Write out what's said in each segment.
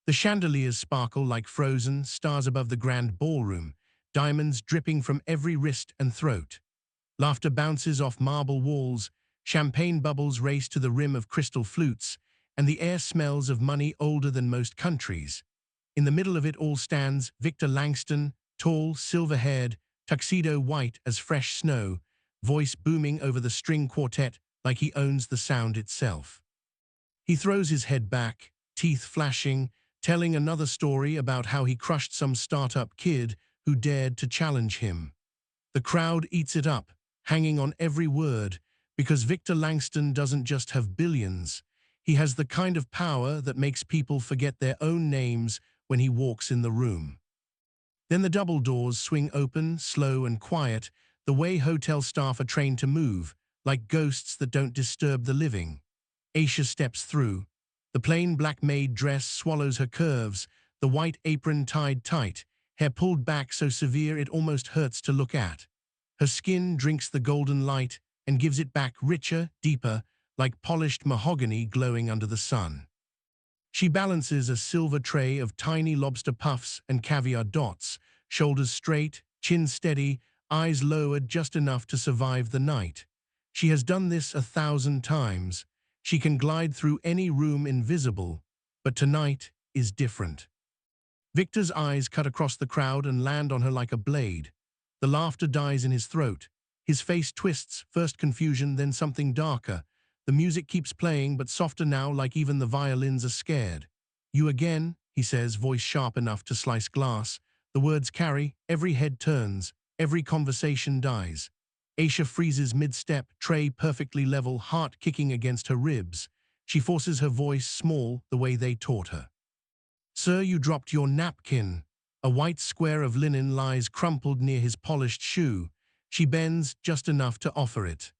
The chandeliers sparkle like frozen stars above the grand ballroom, diamonds dripping from every wrist and throat. Laughter bounces off marble walls, champagne bubbles race to the rim of crystal flutes, and the air smells of money older than most countries. In the middle of it all stands Victor Langston, tall, silver-haired, tuxedo white as fresh snow, voice booming over the string quartet like he owns the sound itself. He throws his head back, teeth flashing, telling another story about how he crushed some startup kid who dared to challenge him. The crowd eats it up, hanging on every word, because Victor Langston doesn't just have billions. He has the kind of power that makes people forget their own names when he walks in the room. Then the double doors swing open, slow and quiet, the way hotel staff are trained to move, like ghosts that don't disturb the living. Aisha steps through. The plain black maid dress swallows her curves, the white apron tied tight, hair pulled back so severe it almost hurts to look at. Her skin drinks the golden light and gives it back richer, deeper, like polished mahogany glowing under the sun. She balances a silver tray of tiny lobster puffs and caviar dots, shoulders straight, chin steady, eyes lowered just enough to survive the night. She has done this 1,000 times. She can glide through any room invisible, but tonight is different. Victor's eyes cut across the crowd and land on her like a blade. The laughter dies in his throat. His face twists, first confusion, then something darker. The music keeps playing, but softer now, like even the violins are scared. "You again," he says, voice sharp enough to slice glass. The words carry, every head turns, every conversation dies. Aisha freezes mid-step, tray perfectly level, heart kicking against her ribs. She forces her voice small, the way they taught her. "Sir, you dropped your napkin." A white square of linen lies crumpled near his polished shoe. She bends just enough to offer it.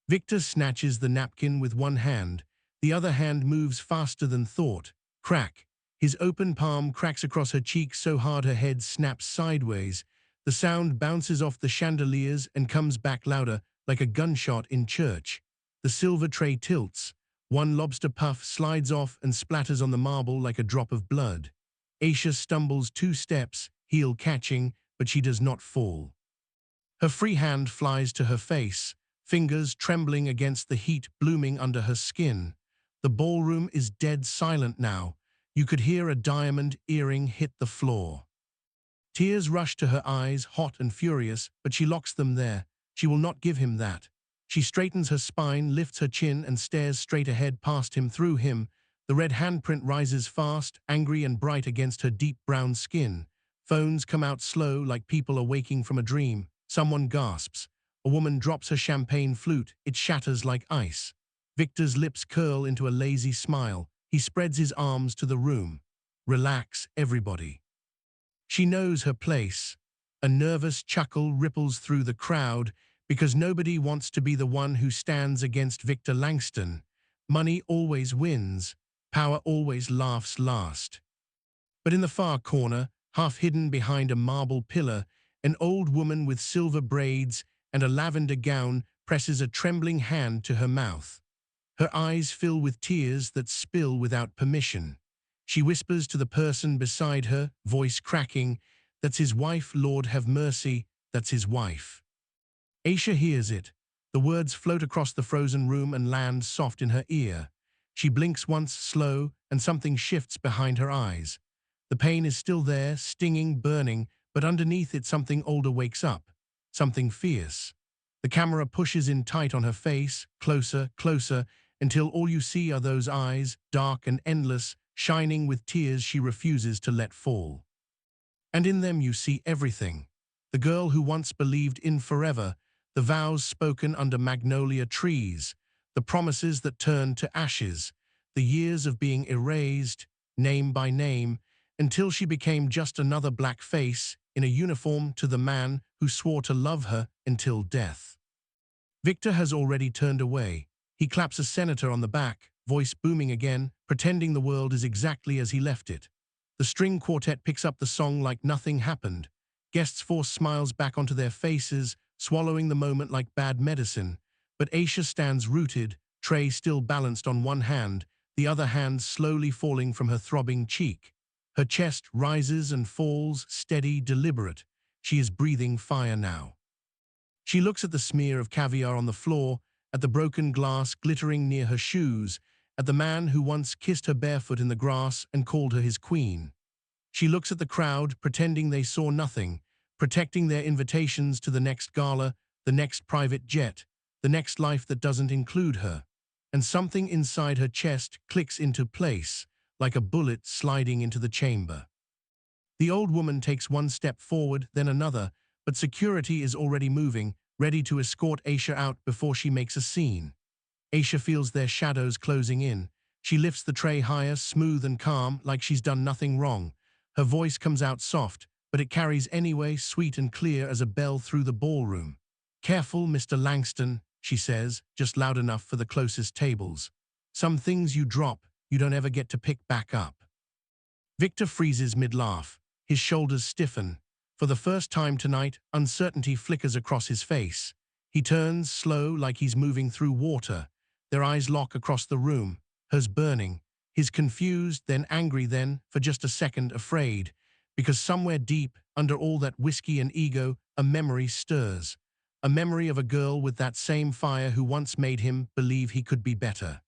Victor snatches the napkin with one hand. The other hand moves faster than thought. Crack. His open palm cracks across her cheek so hard her head snaps sideways. The sound bounces off the chandeliers and comes back louder, like a gunshot in church. The silver tray tilts. One lobster puff slides off and splatters on the marble like a drop of blood. Aisha stumbles 2 steps, heel catching, but she does not fall. Her free hand flies to her face, fingers trembling against the heat blooming under her skin. The ballroom is dead silent now. You could hear a diamond earring hit the floor. Tears rush to her eyes, hot and furious, but she locks them there. She will not give him that. She straightens her spine, lifts her chin, and stares straight ahead, past him, through him. The red handprint rises fast, angry and bright against her deep brown skin. Phones come out slow, like people are waking from a dream. Someone gasps. A woman drops her champagne flute. It shatters like ice. Victor's lips curl into a lazy smile. He spreads his arms to the room. "Relax, everybody." She knows her place. A nervous chuckle ripples through the crowd because nobody wants to be the one who stands against Victor Langston. Money always wins. Power always laughs last. But in the far corner, half hidden behind a marble pillar, an old woman with silver braids and a lavender gown presses a trembling hand to her mouth. Her eyes fill with tears that spill without permission. She whispers to the person beside her, voice cracking, "That's his wife, Lord have mercy, that's his wife." Aisha hears it. The words float across the frozen room and land soft in her ear. She blinks once, slow, and something shifts behind her eyes. The pain is still there, stinging, burning, but underneath it something older wakes up, something fierce. The camera pushes in tight on her face, closer, closer, until all you see are those eyes, dark and endless, shining with tears she refuses to let fall. And in them you see everything. The girl who once believed in forever, the vows spoken under magnolia trees, the promises that turned to ashes, the years of being erased, name by name, until she became just another black face in a uniform to the man who swore to love her until death. Victor has already turned away. He claps a senator on the back, voice booming again, pretending the world is exactly as he left it. The string quartet picks up the song like nothing happened. Guests force smiles back onto their faces, swallowing the moment like bad medicine. But Aisha stands rooted, tray still balanced on one hand, the other hand slowly falling from her throbbing cheek. Her chest rises and falls, steady, deliberate. She is breathing fire now. She looks at the smear of caviar on the floor, at the broken glass glittering near her shoes, at the man who once kissed her barefoot in the grass and called her his queen. She looks at the crowd, pretending they saw nothing, protecting their invitations to the next gala, the next private jet, the next life that doesn't include her. And something inside her chest clicks into place, like a bullet sliding into the chamber. The old woman takes one step forward, then another, but security is already moving, ready to escort Aisha out before she makes a scene. Aisha feels their shadows closing in. She lifts the tray higher, smooth and calm, like she's done nothing wrong. Her voice comes out soft, but it carries anyway, sweet and clear as a bell through the ballroom. "Careful, Mr. Langston," she says, just loud enough for the closest tables. "Some things you drop, you don't ever get to pick back up." Victor freezes mid-laugh. His shoulders stiffen. For the first time tonight, uncertainty flickers across his face. He turns, slow, like he's moving through water. Their eyes lock across the room, hers burning. He's confused, then angry, then, for just a second, afraid. Because somewhere deep, under all that whiskey and ego, a memory stirs. A memory of a girl with that same fire who once made him believe he could be better.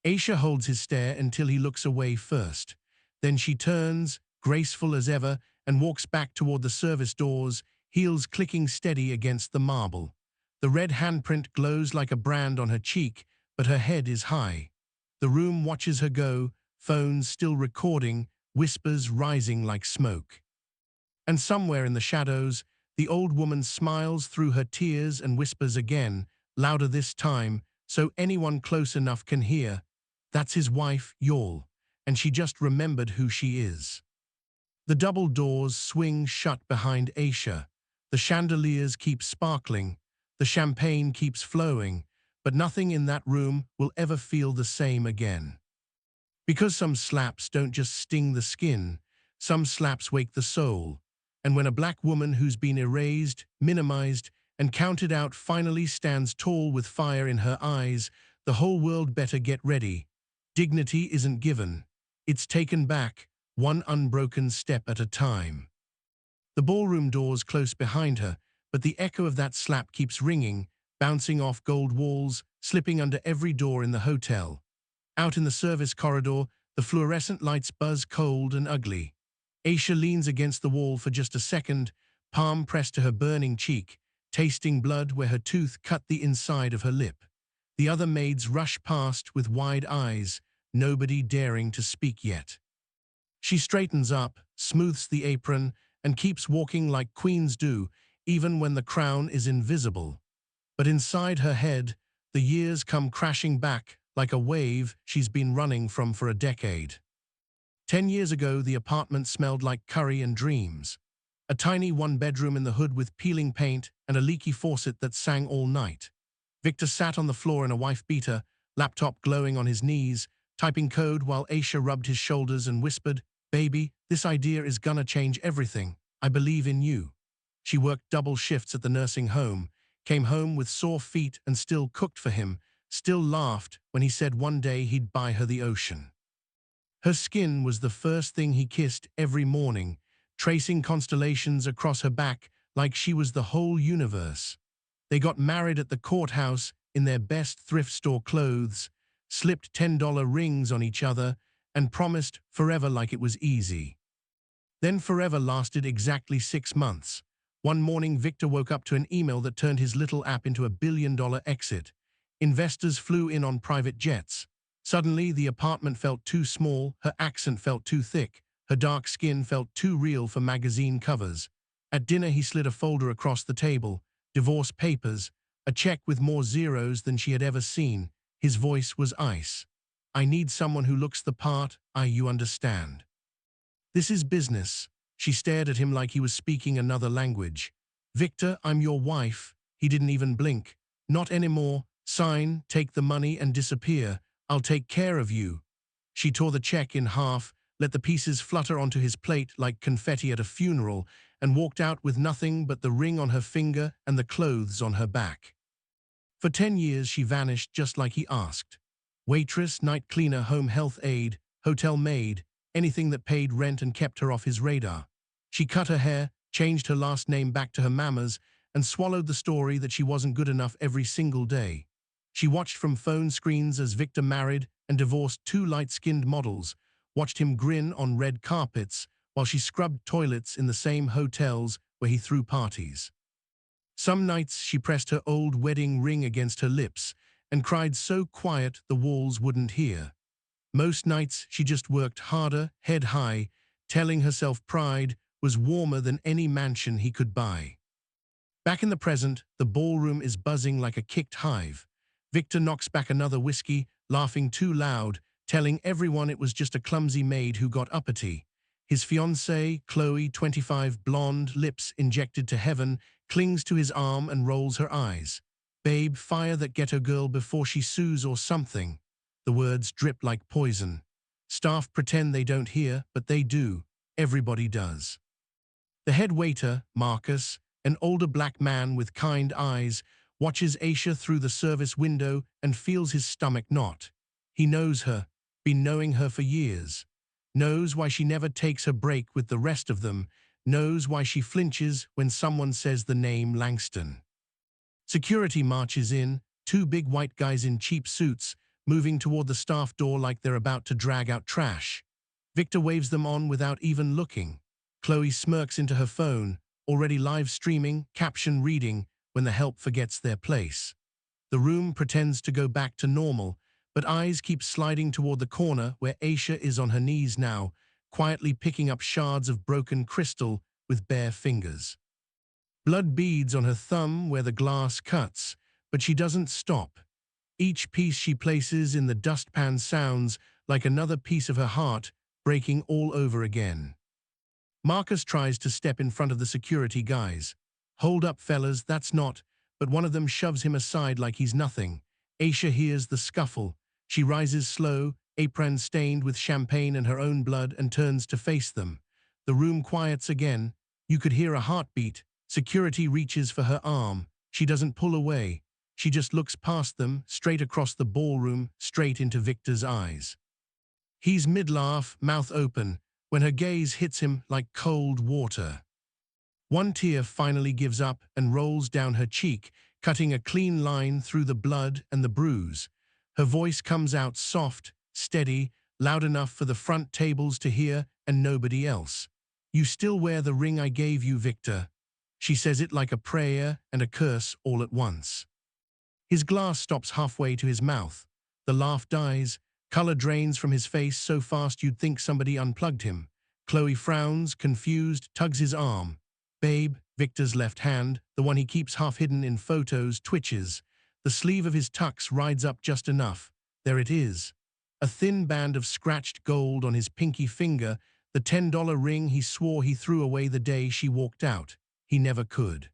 Aisha holds his stare until he looks away first. Then she turns, graceful as ever, and walks back toward the service doors, heels clicking steady against the marble. The red handprint glows like a brand on her cheek, but her head is high. The room watches her go, phones still recording, whispers rising like smoke. And somewhere in the shadows, the old woman smiles through her tears and whispers again, louder this time, so anyone close enough can hear. "That's his wife, Yael, and she just remembered who she is." The double doors swing shut behind Aisha. The chandeliers keep sparkling. The champagne keeps flowing. But nothing in that room will ever feel the same again. Because some slaps don't just sting the skin, some slaps wake the soul. And when a black woman who's been erased, minimized, and counted out finally stands tall with fire in her eyes, the whole world better get ready. Dignity isn't given. It's taken back, one unbroken step at a time. The ballroom doors close behind her, but the echo of that slap keeps ringing, bouncing off gold walls, slipping under every door in the hotel. Out in the service corridor, the fluorescent lights buzz cold and ugly. Aisha leans against the wall for just a second, palm pressed to her burning cheek, tasting blood where her tooth cut the inside of her lip. The other maids rush past with wide eyes, nobody daring to speak yet. She straightens up, smooths the apron, and keeps walking like queens do, even when the crown is invisible. But inside her head, the years come crashing back like a wave she's been running from for a decade. 10 years ago, the apartment smelled like curry and dreams. A tiny one-bedroom in the hood with peeling paint and a leaky faucet that sang all night. Victor sat on the floor in a wife-beater, laptop glowing on his knees, typing code while Aisha rubbed his shoulders and whispered, "Baby, this idea is gonna change everything. I believe in you." She worked double shifts at the nursing home, came home with sore feet and still cooked for him, still laughed when he said one day he'd buy her the ocean. Her skin was the first thing he kissed every morning, tracing constellations across her back like she was the whole universe. They got married at the courthouse in their best thrift store clothes, slipped $10 rings on each other, and promised forever like it was easy. Then forever lasted exactly 6 months. One morning, Victor woke up to an email that turned his little app into a billion-dollar exit. Investors flew in on private jets. Suddenly, the apartment felt too small, her accent felt too thick, her dark skin felt too real for magazine covers. At dinner, he slid a folder across the table, divorce papers, a check with more zeros than she had ever seen. His voice was ice. "I need someone who looks the part, you understand. This is business." She stared at him like he was speaking another language. "Victor, I'm your wife." He didn't even blink. "Not anymore. Sign, take the money and disappear. I'll take care of you." She tore the check in half, let the pieces flutter onto his plate like confetti at a funeral, and walked out with nothing but the ring on her finger and the clothes on her back. For 10 years she vanished just like he asked. Waitress, night cleaner, home health aide, hotel maid, anything that paid rent and kept her off his radar. She cut her hair, changed her last name back to her mama's, and swallowed the story that she wasn't good enough every single day. She watched from phone screens as Victor married and divorced two light-skinned models, watched him grin on red carpets while she scrubbed toilets in the same hotels where he threw parties. Some nights she pressed her old wedding ring against her lips and cried so quiet the walls wouldn't hear. Most nights she just worked harder, head high, telling herself pride was warmer than any mansion he could buy. Back in the present, the ballroom is buzzing like a kicked hive. Victor knocks back another whiskey, laughing too loud, telling everyone it was just a clumsy maid who got uppity. His fiancée, Chloe, 25, blonde, lips injected to heaven, clings to his arm and rolls her eyes. "Babe, fire that ghetto girl before she sues or something." The words drip like poison. Staff pretend they don't hear, but they do. Everybody does. The head waiter, Marcus, an older black man with kind eyes, watches Aisha through the service window and feels his stomach knot. He knows her, been knowing her for years. Knows why she never takes her break with the rest of them, knows why she flinches when someone says the name Langston. Security marches in, two big white guys in cheap suits, moving toward the staff door like they're about to drag out trash. Victor waves them on without even looking. Chloe smirks into her phone, already live streaming, caption reading, when the help forgets their place. The room pretends to go back to normal, but eyes keep sliding toward the corner where Aisha is on her knees now, quietly picking up shards of broken crystal with bare fingers. Blood beads on her thumb where the glass cuts, but she doesn't stop. Each piece she places in the dustpan sounds like another piece of her heart breaking all over again. Marcus tries to step in front of the security guys. "Hold up, fellas, that's not," but one of them shoves him aside like he's nothing. Aisha hears the scuffle. She rises slow, apron stained with champagne and her own blood, and turns to face them. The room quiets again. You could hear a heartbeat. Security reaches for her arm. She doesn't pull away. She just looks past them, straight across the ballroom, straight into Victor's eyes. He's mid-laugh, mouth open, when her gaze hits him like cold water. One tear finally gives up and rolls down her cheek, cutting a clean line through the blood and the bruise. Her voice comes out soft, steady, loud enough for the front tables to hear and nobody else. "You still wear the ring I gave you, Victor." She says it like a prayer and a curse all at once. His glass stops halfway to his mouth. The laugh dies. Color drains from his face so fast you'd think somebody unplugged him. Chloe frowns, confused, tugs his arm. "Babe," Victor's left hand, the one he keeps half hidden in photos, twitches. The sleeve of his tux rides up just enough. There it is. A thin band of scratched gold on his pinky finger, the $10 ring he swore he threw away the day she walked out. He never could.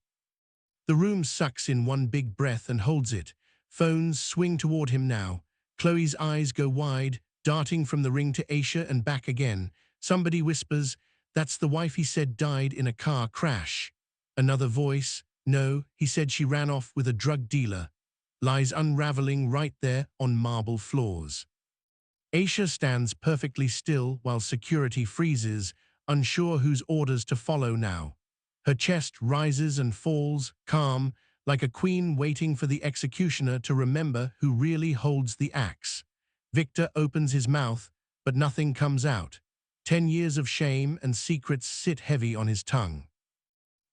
The room sucks in one big breath and holds it. Phones swing toward him now. Chloe's eyes go wide, darting from the ring to Aisha and back again. Somebody whispers, "That's the wife he said died in a car crash." Another voice, "No, he said she ran off with a drug dealer," lies unraveling right there on marble floors. Aisha stands perfectly still while security freezes, unsure whose orders to follow now. Her chest rises and falls, calm, like a queen waiting for the executioner to remember who really holds the axe. Victor opens his mouth, but nothing comes out. 10 years of shame and secrets sit heavy on his tongue.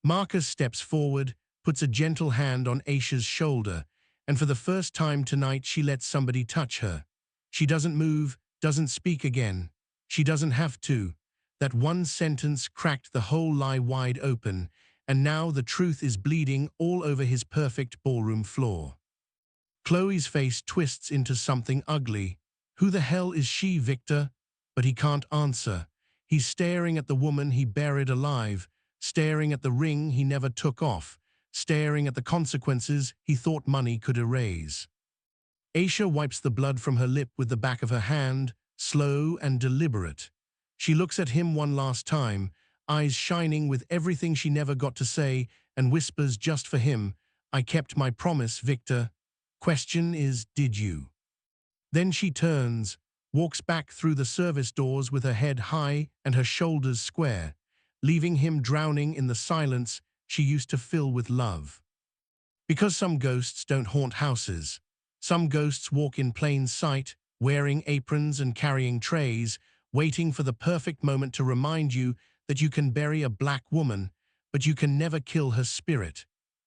Marcus steps forward, puts a gentle hand on Aisha's shoulder, and for the first time tonight she lets somebody touch her. She doesn't move, doesn't speak again. She doesn't have to. That one sentence cracked the whole lie wide open, and now the truth is bleeding all over his perfect ballroom floor. Chloe's face twists into something ugly. Who the hell is she, Victor? But he can't answer. He's staring at the woman he buried alive, staring at the ring he never took off, staring at the consequences he thought money could erase. Aisha wipes the blood from her lip with the back of her hand, slow and deliberate. She looks at him one last time, eyes shining with everything she never got to say, and whispers just for him, "I kept my promise, Victor. Question is, did you?" Then she turns, walks back through the service doors with her head high and her shoulders square, leaving him drowning in the silence she used to fill with love. Because some ghosts don't haunt houses. Some ghosts walk in plain sight, wearing aprons and carrying trays, waiting for the perfect moment to remind you that you can bury a black woman, but you can never kill her spirit.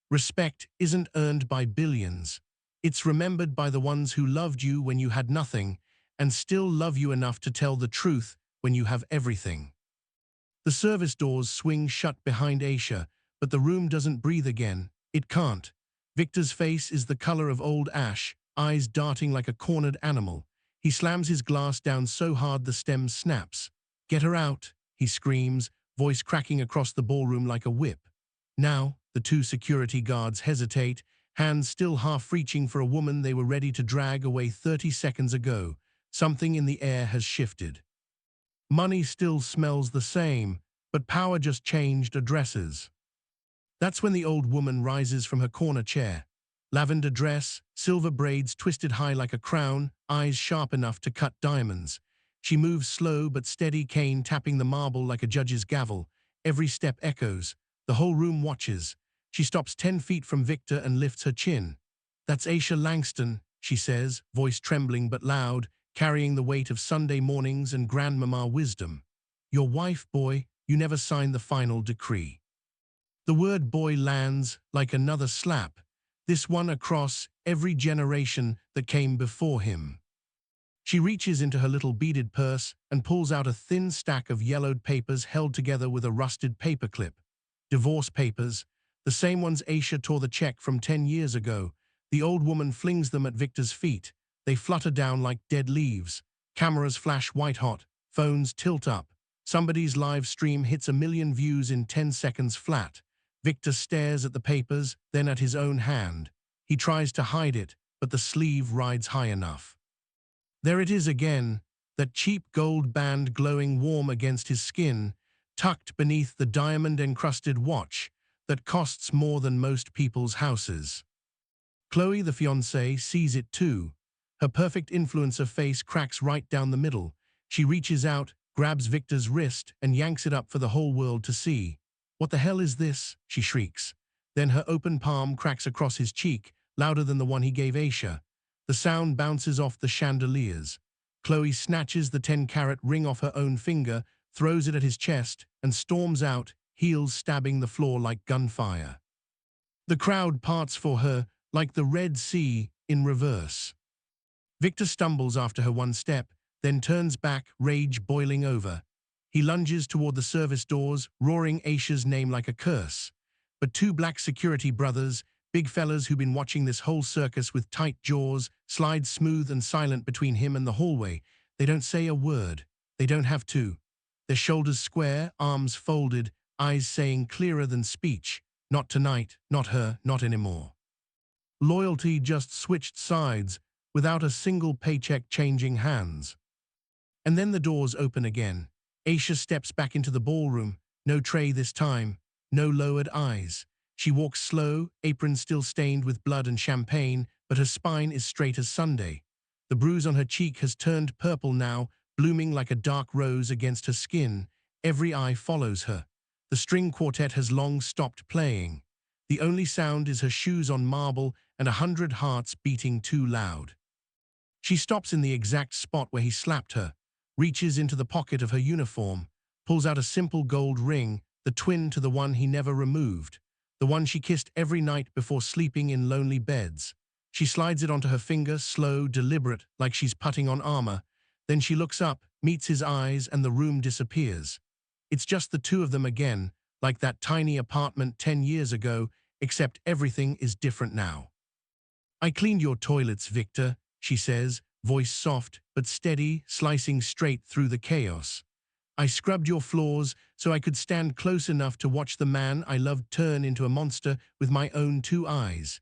Respect isn't earned by billions. It's remembered by the ones who loved you when you had nothing and still love you enough to tell the truth when you have everything. The service doors swing shut behind Aisha, but the room doesn't breathe again. It can't. Victor's face is the color of old ash, eyes darting like a cornered animal. He slams his glass down so hard the stem snaps. "Get her out," he screams, voice cracking across the ballroom like a whip. Now, the two security guards hesitate, hands still half reaching for a woman they were ready to drag away 30 seconds ago. Something in the air has shifted. Money still smells the same, but power just changed addresses. That's when the old woman rises from her corner chair. Lavender dress, silver braids twisted high like a crown, eyes sharp enough to cut diamonds. She moves slow but steady, cane tapping the marble like a judge's gavel. Every step echoes. The whole room watches. She stops 10 feet from Victor and lifts her chin. "That's Aisha Langston," she says, voice trembling but loud, carrying the weight of Sunday mornings and grandmama wisdom. "Your wife, boy, you never signed the final decree." The word boy lands like another slap, this one across every generation that came before him. She reaches into her little beaded purse and pulls out a thin stack of yellowed papers held together with a rusted paperclip. Divorce papers, the same ones Aisha tore the check from 10 years ago. The old woman flings them at Victor's feet. They flutter down like dead leaves. Cameras flash white-hot, phones tilt up. Somebody's live stream hits 1 million views in 10 seconds flat. Victor stares at the papers, then at his own hand. He tries to hide it, but the sleeve rides high enough. There it is again, that cheap gold band glowing warm against his skin, tucked beneath the diamond-encrusted watch that costs more than most people's houses. Chloe, the fiancée, sees it too. Her perfect influencer face cracks right down the middle. She reaches out, grabs Victor's wrist, and yanks it up for the whole world to see. "What the hell is this?" she shrieks. Then her open palm cracks across his cheek, louder than the one he gave Aisha. The sound bounces off the chandeliers. Chloe snatches the 10-carat ring off her own finger, throws it at his chest, and storms out, heels stabbing the floor like gunfire. The crowd parts for her, like the Red Sea in reverse. Victor stumbles after her one step, then turns back, rage boiling over. He lunges toward the service doors, roaring Aisha's name like a curse. But two black security brothers, big fellas who've been watching this whole circus with tight jaws, slide smooth and silent between him and the hallway. They don't say a word. They don't have to. Their shoulders square, arms folded, eyes saying clearer than speech, "Not tonight, not her, not anymore." Loyalty just switched sides, without a single paycheck changing hands. And then the doors open again. Aisha steps back into the ballroom, no tray this time, no lowered eyes. She walks slow, apron still stained with blood and champagne, but her spine is straight as Sunday. The bruise on her cheek has turned purple now, blooming like a dark rose against her skin. Every eye follows her. The string quartet has long stopped playing. The only sound is her shoes on marble and 100 hearts beating too loud. She stops in the exact spot where he slapped her, reaches into the pocket of her uniform, pulls out a simple gold ring, the twin to the one he never removed, the one she kissed every night before sleeping in lonely beds. She slides it onto her finger, slow, deliberate, like she's putting on armor. Then she looks up, meets his eyes, and the room disappears. It's just the two of them again, like that tiny apartment 10 years ago, except everything is different now. "I cleaned your toilets, Victor," she says, voice soft but steady, slicing straight through the chaos. "I scrubbed your floors so I could stand close enough to watch the man I loved turn into a monster with my own two eyes.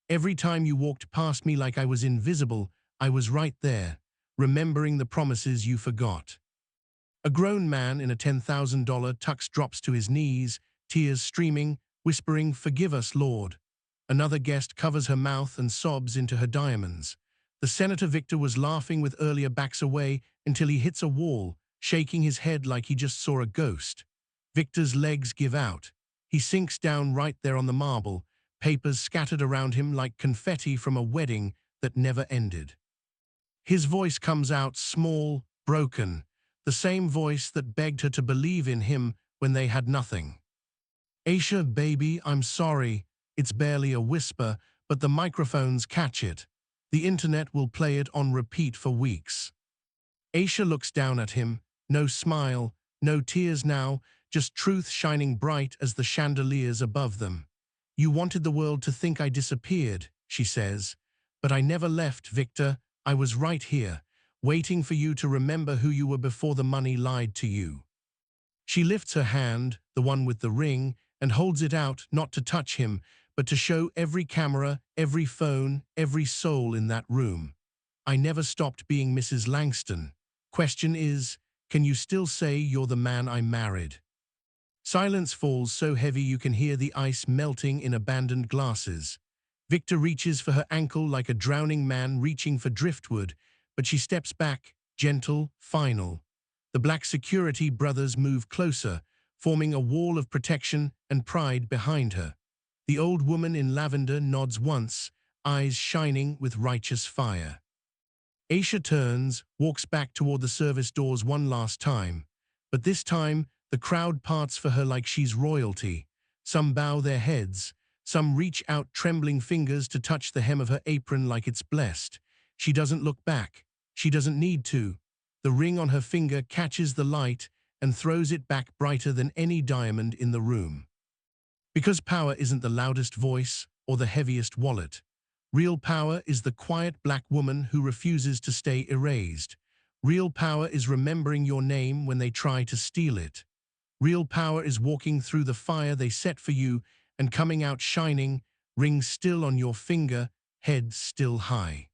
Every time you walked past me like I was invisible, I was right there, remembering the promises you forgot." A grown man in a $10,000 tux drops to his knees, tears streaming, whispering, "Forgive us, Lord." Another guest covers her mouth and sobs into her diamonds. The Senator Victor was laughing with earlier backs away until he hits a wall, shaking his head like he just saw a ghost. Victor's legs give out. He sinks down right there on the marble, papers scattered around him like confetti from a wedding that never ended. His voice comes out small, broken, the same voice that begged her to believe in him when they had nothing. Aisha, baby, I'm sorry. It's barely a whisper, but the microphones catch it. The internet will play it on repeat for weeks. Aisha looks down at him, no smile, no tears now, just truth shining bright as the chandeliers above them. You wanted the world to think I disappeared, she says. But I never left, Victor. I was right here, waiting for you to remember who you were before the money lied to you. She lifts her hand, the one with the ring, and holds it out, not to touch him, but to show every camera, every phone, every soul in that room. I never stopped being Mrs. Langston. Question is, can you still say you're the man I married? Silence falls so heavy you can hear the ice melting in abandoned glasses. Victor reaches for her ankle like a drowning man reaching for driftwood, but she steps back, gentle, final. The black security brothers move closer, forming a wall of protection and pride behind her. The old woman in lavender nods once, eyes shining with righteous fire. Aisha turns, walks back toward the service doors one last time, but this time the crowd parts for her like she's royalty. Some bow their heads, some reach out trembling fingers to touch the hem of her apron like it's blessed. She doesn't look back. She doesn't need to. The ring on her finger catches the light and throws it back brighter than any diamond in the room. Because power isn't the loudest voice or the heaviest wallet. Real power is the quiet black woman who refuses to stay erased. Real power is remembering your name when they try to steal it. Real power is walking through the fire they set for you and coming out shining, ring still on your finger, head still high.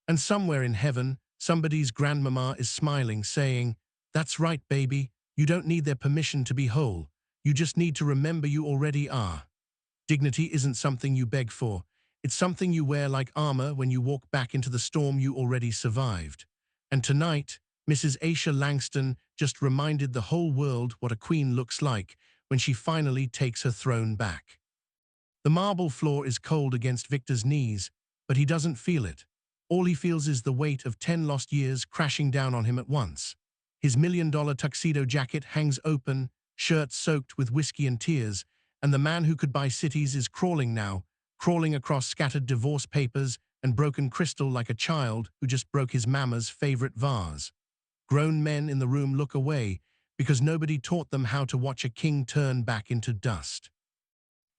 And somewhere in heaven, somebody's grandmama is smiling, saying, "That's right, baby, you don't need their permission to be whole. You just need to remember you already are." Dignity isn't something you beg for. It's something you wear like armor when you walk back into the storm you already survived. And tonight, Mrs. Aisha Langston just reminded the whole world what a queen looks like when she finally takes her throne back. The marble floor is cold against Victor's knees, but he doesn't feel it. All he feels is the weight of 10 lost years crashing down on him at once. His $1 million tuxedo jacket hangs open, shirt soaked with whiskey and tears, and the man who could buy cities is crawling now, crawling across scattered divorce papers and broken crystal like a child who just broke his mama's favorite vase. Grown men in the room look away because nobody taught them how to watch a king turn back into dust.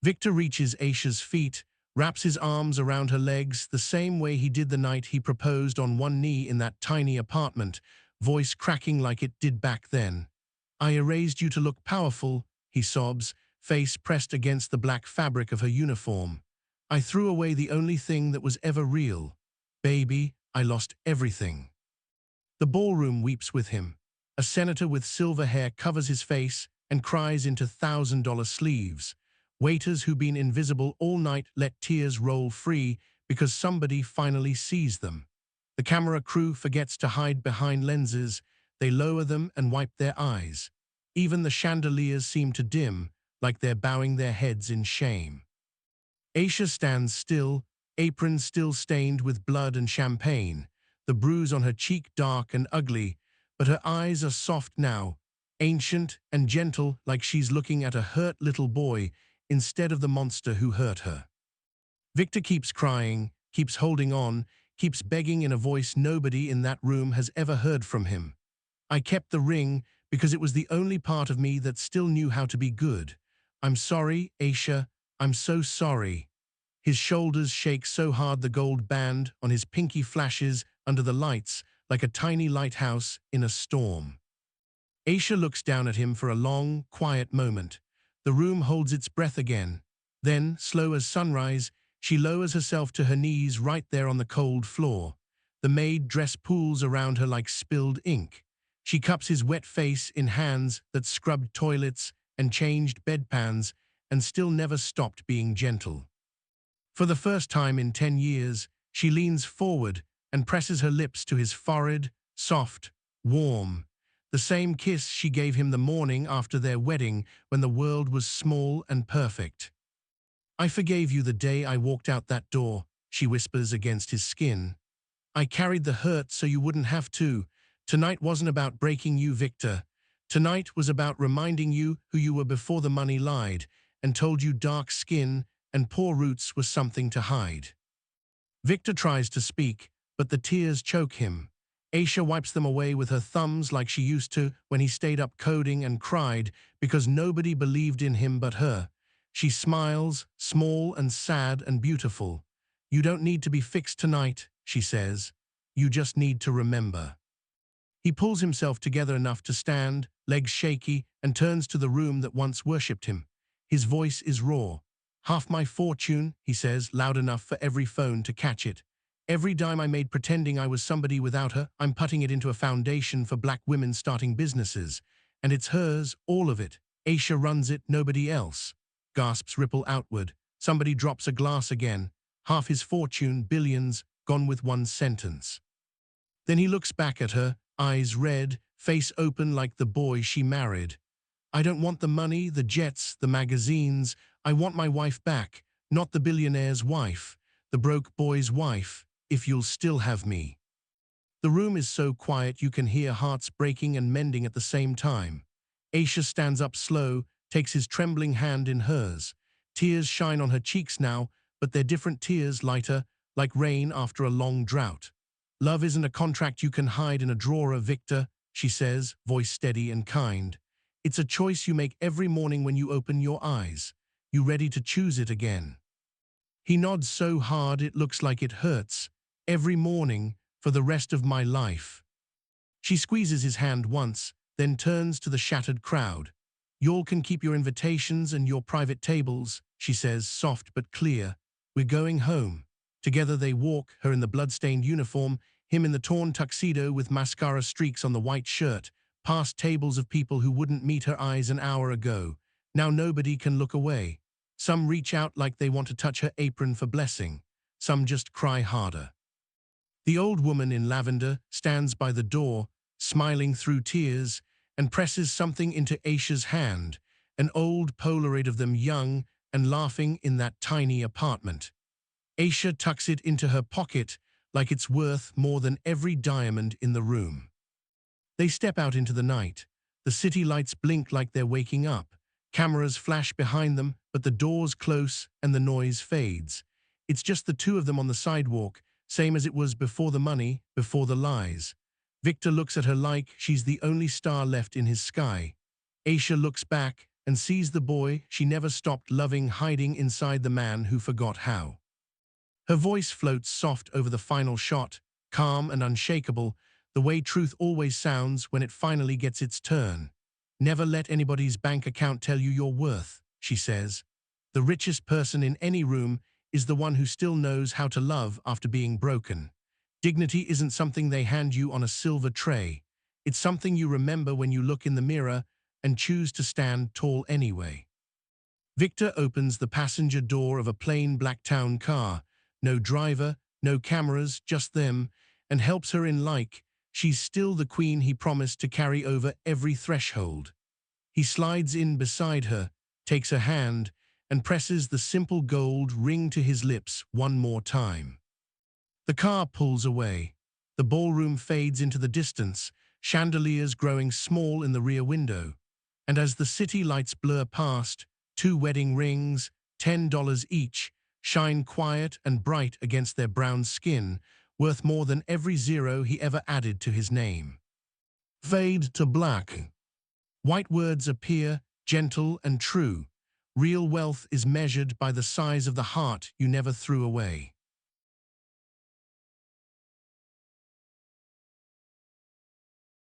Victor reaches Aisha's feet, wraps his arms around her legs the same way he did the night he proposed on one knee in that tiny apartment, voice cracking like it did back then. "I erased you to look powerful," he sobs, face pressed against the black fabric of her uniform. "I threw away the only thing that was ever real. Baby, I lost everything." The ballroom weeps with him. A senator with silver hair covers his face and cries into $1,000 sleeves. Waiters who've been invisible all night let tears roll free because somebody finally sees them. The camera crew forgets to hide behind lenses. They lower them and wipe their eyes. Even the chandeliers seem to dim, like they're bowing their heads in shame. Aisha stands still, apron still stained with blood and champagne, the bruise on her cheek dark and ugly, but her eyes are soft now, ancient and gentle, like she's looking at a hurt little boy instead of the monster who hurt her. Victor keeps crying, keeps holding on, keeps begging in a voice nobody in that room has ever heard from him. "I kept the ring because it was the only part of me that still knew how to be good. I'm sorry, Aisha, I'm so sorry." His shoulders shake so hard the gold band on his pinky flashes under the lights like a tiny lighthouse in a storm. Aisha looks down at him for a long, quiet moment. The room holds its breath again. Then, slow as sunrise, she lowers herself to her knees right there on the cold floor. The maid dress pools around her like spilled ink. She cups his wet face in hands that scrubbed toilets and changed bedpans and still never stopped being gentle. For the first time in 10 years, she leans forward, and presses her lips to his forehead, soft, warm. The same kiss she gave him the morning after their wedding when the world was small and perfect. I forgave you the day I walked out that door, she whispers against his skin. I carried the hurt so you wouldn't have to. Tonight wasn't about breaking you, Victor. Tonight was about reminding you who you were before the money lied and told you dark skin and poor roots was something to hide. Victor tries to speak, but the tears choke him. Aisha wipes them away with her thumbs like she used to when he stayed up coding and cried because nobody believed in him but her. She smiles, small and sad and beautiful. You don't need to be fixed tonight, she says. You just need to remember. He pulls himself together enough to stand, legs shaky, and turns to the room that once worshipped him. His voice is raw. Half my fortune, he says, loud enough for every phone to catch it. Every dime I made pretending I was somebody without her, I'm putting it into a foundation for black women starting businesses. And it's hers, all of it. Aisha runs it, nobody else. Gasps ripple outward. Somebody drops a glass again. Half his fortune, billions, gone with one sentence. Then he looks back at her, eyes red, face open like the boy she married. I don't want the money, the jets, the magazines. I want my wife back, not the billionaire's wife, the broke boy's wife, if you'll still have me. The room is so quiet you can hear hearts breaking and mending at the same time. Aisha stands up slow, takes his trembling hand in hers. Tears shine on her cheeks now, but they're different tears, lighter, like rain after a long drought. Love isn't a contract you can hide in a drawer, Victor, she says, voice steady and kind. It's a choice you make every morning when you open your eyes. You ready to choose it again? He nods so hard it looks like it hurts. Every morning, for the rest of my life. She squeezes his hand once, then turns to the shattered crowd. Y'all can keep your invitations and your private tables, she says, soft but clear. We're going home. Together they walk, her in the blood-stained uniform, him in the torn tuxedo with mascara streaks on the white shirt, past tables of people who wouldn't meet her eyes an hour ago. Now nobody can look away. Some reach out like they want to touch her apron for blessing. Some just cry harder. The old woman in lavender stands by the door, smiling through tears, and presses something into Aisha's hand, an old Polaroid of them young and laughing in that tiny apartment. Aisha tucks it into her pocket like it's worth more than every diamond in the room. They step out into the night. The city lights blink like they're waking up. Cameras flash behind them, but the doors close and the noise fades. It's just the two of them on the sidewalk, same as it was before the money, before the lies. Victor looks at her like she's the only star left in his sky. Aisha looks back and sees the boy she never stopped loving hiding inside the man who forgot how. Her voice floats soft over the final shot, calm and unshakable, the way truth always sounds when it finally gets its turn. Never let anybody's bank account tell you your worth, she says. The richest person in any room is the one who still knows how to love after being broken. Dignity isn't something they hand you on a silver tray. It's something you remember when you look in the mirror and choose to stand tall anyway. Victor opens the passenger door of a plain black town car. No driver, no cameras, just them, and helps her in like she's still the queen he promised to carry over every threshold. He slides in beside her, takes her hand, and presses the simple gold ring to his lips one more time. The car pulls away. The ballroom fades into the distance, chandeliers growing small in the rear window. And as the city lights blur past, 2 wedding rings, $10 each, shine quiet and bright against their brown skin, worth more than every zero he ever added to his name. Fade to black. White words appear, gentle and true. Real wealth is measured by the size of the heart you never threw away.